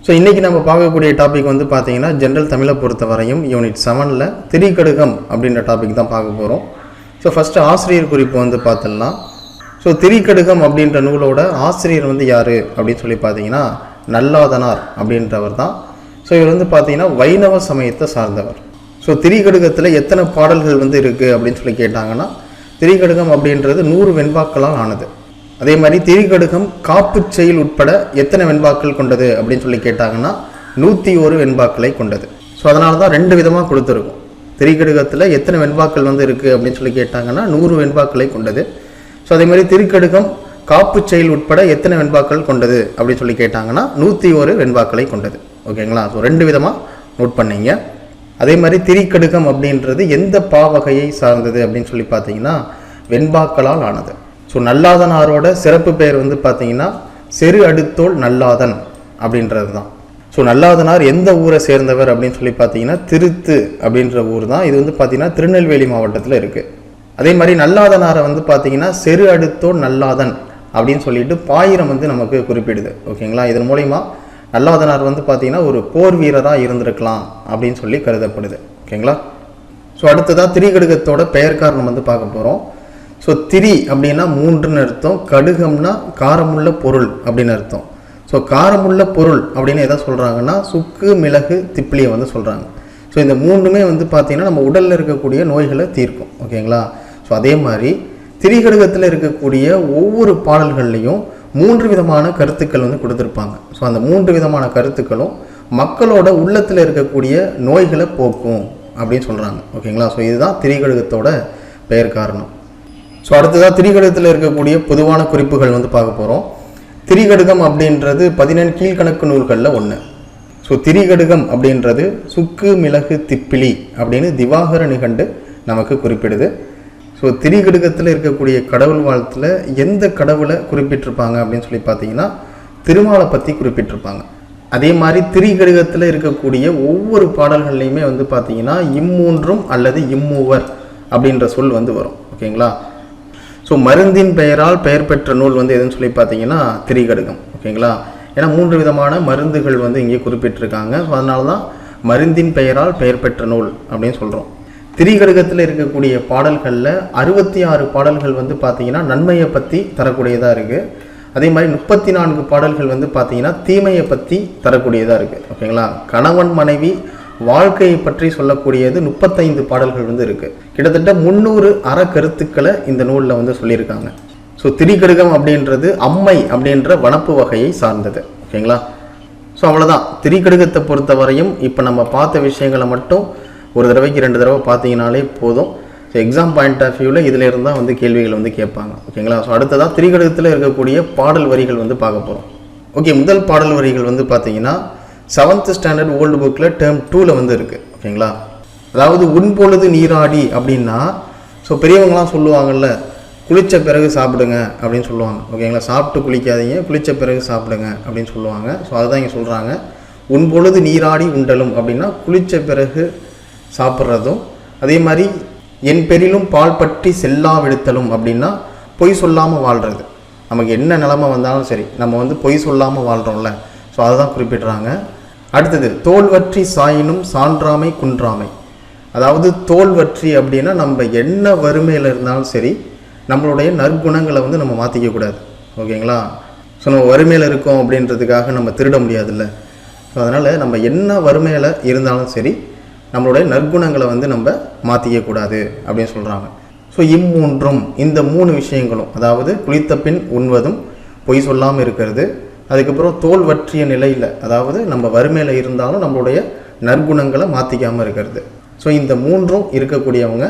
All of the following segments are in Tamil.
ஸோ இன்றைக்கி நம்ம பார்க்கக்கூடிய டாபிக் வந்து பார்த்திங்கன்னா ஜென்ரல் தமிழை பொறுத்த வரையும் யூனிட் 7ல் திரிகடுகம் அப்படின்ற டாபிக் தான் பார்க்க போகிறோம். ஸோ ஃபஸ்ட்டு ஆசிரியர் குறிப்பு வந்து பார்த்துடலாம். ஸோ திரிகடுகம் அப்படின்ற நூலோட ஆசிரியர் வந்து யார் அப்படின்னு சொல்லி பார்த்தீங்கன்னா நல்லாதனார் அப்படின்றவர் தான். ஸோ இவர் வந்து பார்த்திங்கன்னா வைணவ சமயத்தை சார்ந்தவர். ஸோ திரிகடுகத்தில் எத்தனை பாடல்கள் வந்து இருக்குது அப்படின்னு சொல்லி கேட்டாங்கன்னா திரிகடுகம் அப்படின்றது 100 வெண்பாக்களால் ஆனது. அதே மாதிரி திரிகடுகம் காப்பு செயல் உட்பட எத்தனை வெண்பாக்கள் கொண்டது அப்படின்னு சொல்லி கேட்டாங்கன்னா 101 வெண்பாக்களை கொண்டது. ஸோ அதனால தான் 2 விதமாக கொடுத்துருக்கும். திரிகடுகத்தில் எத்தனை வெண்பாக்கள் வந்து இருக்குது அப்படின்னு சொல்லி கேட்டாங்கன்னா 100 வெண்பாக்களை கொண்டது. ஸோ அதே மாதிரி திரிகடுகம் காப்பு செயல் உட்பட எத்தனை வெண்பாக்கள் கொண்டது அப்படின்னு சொல்லி கேட்டாங்கன்னா 101 வெண்பாக்களை கொண்டது. ஓகேங்களா? ஸோ 2 விதமாக நோட் பண்ணீங்க. அதே மாதிரி திரிகடுகம் அப்படின்றது எந்த பாவகையை சார்ந்தது அப்படின்னு சொல்லி பார்த்தீங்கன்னா வெண்பாக்களால் ஆனது. ஸோ நல்லாதனாரோட சிறப்பு பெயர் வந்து பார்த்தீங்கன்னா செரு அடுத்தோள் நல்லாதன் அப்படின்றது தான். ஸோ நல்லாதனார் எந்த ஊரை சேர்ந்தவர் அப்படின்னு சொல்லி பார்த்தீங்கன்னா திருத்து அப்படின்ற ஊர் தான். இது வந்து பார்த்தீங்கன்னா திருநெல்வேலி மாவட்டத்தில் இருக்குது. அதே மாதிரி நல்லாதனாரை வந்து பார்த்தீங்கன்னா செரு அடுத்தோள் நல்லாதன் அப்படின்னு சொல்லிட்டு பாயிரம் வந்து நமக்கு குறிப்பிடுது. ஓகேங்களா? இதன் மூலிமா நல்லாதனார் வந்து பார்த்தீங்கன்னா ஒரு போர் வீரராக இருந்திருக்கலாம் அப்படின்னு சொல்லி கருதப்படுது. ஓகேங்களா? ஸோ அடுத்ததாக திரிகடுகத்தோட பெயர் காரணம் வந்து பார்க்க போகிறோம். ஸோ திரி அப்படின்னா 3ன்னு அர்த்தம், கடுகம்னா காரமுள்ள பொருள் அப்படின்னு அர்த்தம். ஸோ காரமுள்ள பொருள் அப்படின்னு எதை சொல்கிறாங்கன்னா சுக்கு மிளகு திப்பிலியை வந்து சொல்கிறாங்க. ஸோ இந்த 3மே வந்து பார்த்திங்கன்னா நம்ம உடலில் இருக்கக்கூடிய நோய்களை தீர்க்கும். ஓகேங்களா? ஸோ அதே மாதிரி திரிகடுகத்தில் இருக்கக்கூடிய ஒவ்வொரு பாடல்கள்லையும் 3 விதமான கருத்துக்கள் வந்து கொடுத்துருப்பாங்க. ஸோ அந்த 3 விதமான கருத்துக்களும் மக்களோட உள்ளத்தில் இருக்கக்கூடிய நோய்களை போக்கும் அப்படின்னு சொல்கிறாங்க. ஓகேங்களா? ஸோ இதுதான் திரிகடுகத்தோட பெயர் காரணம். ஸோ அடுத்ததாக திரிகடுகத்தில் இருக்கக்கூடிய பொதுவான குறிப்புகள் வந்து பார்க்க போகிறோம். திரிகடுகம் அப்படின்றது 17 கீழ்கணக்கு நூல்களில் ஒன்று. ஸோ திரிகடுகம் அப்படின்றது சுக்கு மிளகு திப்பிலி அப்படின்னு திவாகர நிகண்டு நமக்கு குறிப்பிடுது. ஸோ திரிகடுகத்தில் இருக்கக்கூடிய கடவுள் வாழ்த்தில் எந்த கடவுளை குறிப்பிட்டிருப்பாங்க அப்படின்னு சொல்லி பார்த்தீங்கன்னா திருமாலை பற்றி குறிப்பிட்டிருப்பாங்க. அதே மாதிரி திரிகடுகத்தில் இருக்கக்கூடிய ஒவ்வொரு பாடல்கள்லையுமே வந்து பார்த்தீங்கன்னா இம்மூன்றும் அல்லது இம்மூவர் அப்படின்ற சொல் வந்து வரும். ஓகேங்களா? ஸோ மருந்தின் பெயரால் பெயர் பெற்ற நூல் வந்து எதுன்னு சொல்லி பார்த்தீங்கன்னா திரிகடுகம். ஓகேங்களா? ஏன்னா 3 விதமான மருந்துகள் வந்து இங்கே குறிப்பிட்டிருக்காங்க. ஸோ அதனால தான் மருந்தின் பெயரால் பெயர் பெற்ற நூல் அப்படின்னு சொல்கிறோம். திரிகடுகத்தில் இருக்கக்கூடிய பாடல்களில் 66 பாடல்கள் வந்து பார்த்தீங்கன்னா நன்மையை பற்றி தரக்கூடியதாக இருக்குது. அதே மாதிரி 34 பாடல்கள் வந்து பார்த்தீங்கன்னா தீமையை பற்றி தரக்கூடியதாக இருக்குது. ஓகேங்களா? கணவன் மனைவி வாழ்க்கையை பற்றி சொல்லக்கூடியது 35 பாடல்கள் வந்து இருக்குது. கிட்டத்தட்ட 300 அறக்கருத்துக்களை இந்த நூலில் வந்து சொல்லியிருக்காங்க. ஸோ திரிகடுகம் அப்படின்றது அம்மை அப்படின்ற வனப்பு வகையை சார்ந்தது. ஓகேங்களா? ஸோ அவ்வளோதான். திரிகடுகத்தை பொறுத்த வரையும் இப்போ நம்ம பார்த்த விஷயங்களை மட்டும் ஒரு தடவைக்கு 2 தடவை பார்த்தீங்கனாலே போதும். ஸோ எக்ஸாம் பாயிண்ட் ஆஃப் வியூவில் இதில் இருந்தால் வந்து கேள்விகள் வந்து கேட்பாங்க. ஓகேங்களா? ஸோ அடுத்ததாக திரிகடுகத்தில் இருக்கக்கூடிய பாடல் வரிகள் வந்து பார்க்க போகிறோம். ஓகே, முதல் பாடல் வரிகள் வந்து பார்த்தீங்கன்னா 7th ஸ்டாண்டர்ட் ஓல்டு புக்கில் டேர்ம் 2ல் வந்து இருக்குது. ஓகேங்களா? அதாவது உன்பொழுது நீராடி அப்படின்னா ஸோ பெரியவங்களாம் சொல்லுவாங்கள்ல குளித்த பிறகு சாப்பிடுங்க அப்படின்னு சொல்லுவாங்க. ஓகேங்களா? சாப்பிட்டு குளிக்காதீங்க, குளித்த பிறகு சாப்பிடுங்க அப்படின்னு சொல்லுவாங்க. ஸோ அதுதான் இங்கே சொல்கிறாங்க. உன்பொழுது நீராடி உண்டலும் அப்படின்னா குளித்த பிறகு சாப்பிட்றதும், அதே மாதிரி என் பெரிலும் பால் பற்றி செல்லா விடுத்தலும் அப்படின்னா பொய் சொல்லாமல் வாழ்கிறது. நமக்கு என்ன நிலைமை வந்தாலும் சரி நம்ம வந்து பொய் சொல்லாமல் வாழ்கிறோம்ல. ஸோ அதுதான் குறிப்பிட்றாங்க. அடுத்தது தோல்வற்றி சாயினும் சான்றாமை குன்றாமை. அதாவது தோல்வற்றி அப்படின்னா நம்ம என்ன வறுமையில் இருந்தாலும் சரி நம்மளுடைய நற்குணங்களை வந்து நம்ம மாற்றிக்கக்கூடாது. ஓகேங்களா? ஸோ நம்ம வறுமையில் இருக்கோம் அப்படின்றதுக்காக நம்ம திருட முடியாதுல்ல. ஸோ அதனால் நம்ம என்ன வறுமையில் இருந்தாலும் சரி நம்மளுடைய நற்குணங்களை வந்து நம்ம மாற்றிக்கக்கூடாது அப்படின்னு சொல்கிறாங்க. ஸோ இம்மூன்றும் இந்த 3 விஷயங்களும், அதாவது குளித்த பின் உண்வதும், பொய் சொல்லாமல் இருக்கிறது, அதுக்கப்புறம் தோல் வற்றிய நிலையில் அதாவது நம்ம வறுமையில் இருந்தாலும் நம்மளுடைய நற்குணங்களை மாற்றிக்காமல் இருக்கிறது. ஸோ இந்த 3ம் இருக்கக்கூடியவங்க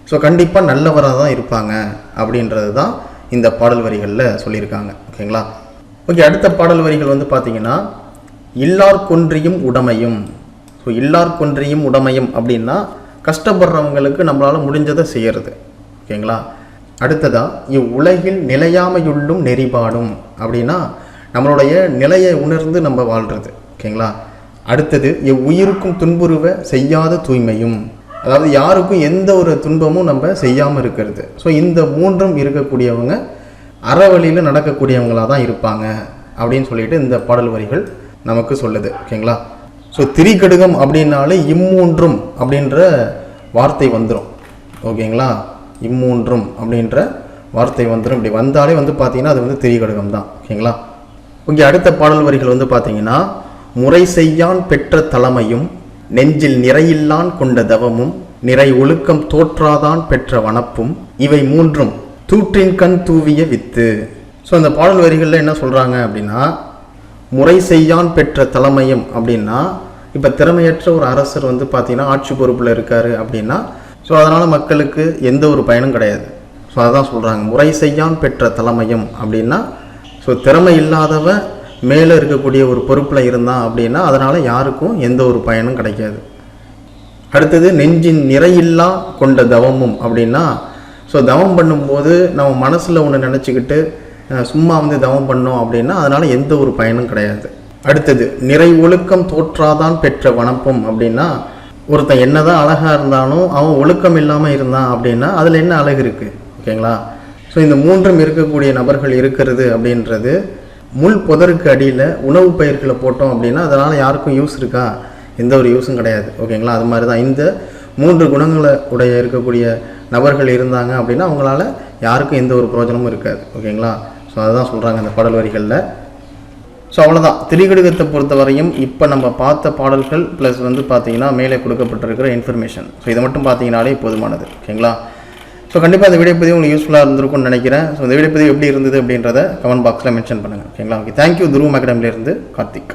ஸோ கண்டிப்பாக நல்லவராக தான் இருப்பாங்க அப்படின்றது தான் இந்த பாடல் வரிகளில் சொல்லியிருக்காங்க. ஓகேங்களா? ஓகே, அடுத்த பாடல் வரிகள் வந்து பார்த்திங்கன்னா இல்லார் கொன்றியும் உடமையும். ஸோ இல்லார் கொன்றியும் உடமையும் அப்படின்னா கஷ்டப்படுறவங்களுக்கு நம்மளால் முடிஞ்சதை செய்கிறது. ஓகேங்களா? அடுத்ததாக இவ்வுலகில் நிலையாமையுள்ளும் நெறிபாடும் அப்படின்னா நம்மளுடைய நிலையை உணர்ந்து நம்ம வாழ்கிறது. ஓகேங்களா? அடுத்தது இவ்வுயிருக்கும் துன்புறுவ செய்யாத தூய்மையும், அதாவது யாருக்கும் எந்த ஒரு துன்பமும் நம்ம செய்யாமல் இருக்கிறது. ஸோ இந்த 3ம் இருக்கக்கூடியவங்க அறவழியில் நடக்கக்கூடியவங்களாக தான் இருப்பாங்க அப்படின்னு சொல்லிட்டு இந்த பாடல் வரிகள் நமக்கு சொல்லுது. ஓகேங்களா? ஸோ திரிகடுகம் அப்படின்னாலே இம்மூன்றும் அப்படின்ற வார்த்தை வந்துடும். ஓகேங்களா? இம்மூன்றும் அப்படின்ற வார்த்தை வந்துடும். இப்படி வந்தாலே வந்து பார்த்தீங்கன்னா அது வந்து திரிகடுகம் தான். ஓகேங்களா? ஓகே, அடுத்த பாடல் வரிகள் வந்து பார்த்தீங்கன்னா, முறை செய்யான் பெற்ற தலைமையும் நெஞ்சில் நிறையில்லான் கொண்ட தவமும் நிறை ஒழுக்கம் தோற்றாதான் பெற்ற வனப்பும் இவை மூன்றும் தூற்றின் கண் தூவிய வித்து. ஸோ அந்த பாடல் வரிகளில் என்ன சொல்கிறாங்க அப்படின்னா, முறை செய்யான் பெற்ற தலைமையும் அப்படின்னா, இப்போ திறமையற்ற ஒரு அரசர் வந்து பார்த்தீங்கன்னா ஆட்சி பொறுப்பில் இருக்கார் அப்படின்னா, ஸோ அதனால் மக்களுக்கு எந்த ஒரு பயனும் கிடையாது. ஸோ அதான் சொல்கிறாங்க, முறை செய்யான் பெற்ற தலைமையும் அப்படின்னா, ஸோ திறமை இல்லாதவன் மேலே இருக்கக்கூடிய ஒரு பொறுப்பில் இருந்தான் அப்படின்னா அதனால் யாருக்கும் எந்த ஒரு பயனும் கிடைக்காது. அடுத்தது நெஞ்சின் நிறையில்லா கொண்ட தவமும் அப்படின்னா, ஸோ தவம் பண்ணும்போது நம்ம மனசில் ஒன்று நினச்சிக்கிட்டு சும்மா வந்து தவம் பண்ணோம் அப்படின்னா அதனால் எந்த ஒரு பயனும் கிடையாது. அடுத்தது நிறை ஒழுக்கம் தோற்றாதான் பெற்ற வனப்பும் அப்படின்னா, ஒருத்தன் என்னதான் அழகாக இருந்தாலும் அவன் ஒழுக்கம் இல்லாமல் இருந்தான் அப்படின்னா அதில் என்ன அழகு இருக்குது? ஓகேங்களா? ஸோ இந்த மூன்றும் இருக்கக்கூடிய நபர்கள் இருக்கிறது அப்படின்றது, முள் புதருக்கு அடியில் உணவு பயிர்களை போட்டோம் அப்படின்னா அதனால் யாருக்கும் யூஸ் இருக்கா? எந்த ஒரு யூஸும் கிடையாது. ஓகேங்களா? அது மாதிரி தான் இந்த 3 குணங்களை உடைய இருக்கக்கூடிய நபர்கள் இருந்தாங்க அப்படின்னா அவங்களால யாருக்கும் எந்த ஒரு பிரயோஜனமும் இருக்காது. ஓகேங்களா? ஸோ அதுதான் சொல்கிறாங்க அந்த பாடல் வரிகளில். ஸோ அவ்வளோதான். திரிகடுகத்தை பொறுத்த வரையும் இப்போ நம்ம பார்த்த பாடல்கள் ப்ளஸ் வந்து பார்த்திங்கன்னா மேலே கொடுக்கப்பட்டிருக்கிற இன்ஃபர்மேஷன், ஸோ இதை மட்டும் பார்த்தீங்கன்னாலே போதுமானது. ஓகேங்களா? ஸோ கண்டிப்பாக இந்த வீடியோ பதிவு உங்களுக்கு யூஸ்ஃபுல்லாக இருந்திருக்கும்னு நினைக்கிறேன். ஸோ இந்த வீடியோ பதிவு எப்படி இருந்தது அப்படின்றத கமெண்ட் பாக்ஸில் மென்ஷன் பண்ணுங்கள். ஓகேங்களா? Okay, thank you. துருவம் அகாடமிலேருந்து கார்த்திக்.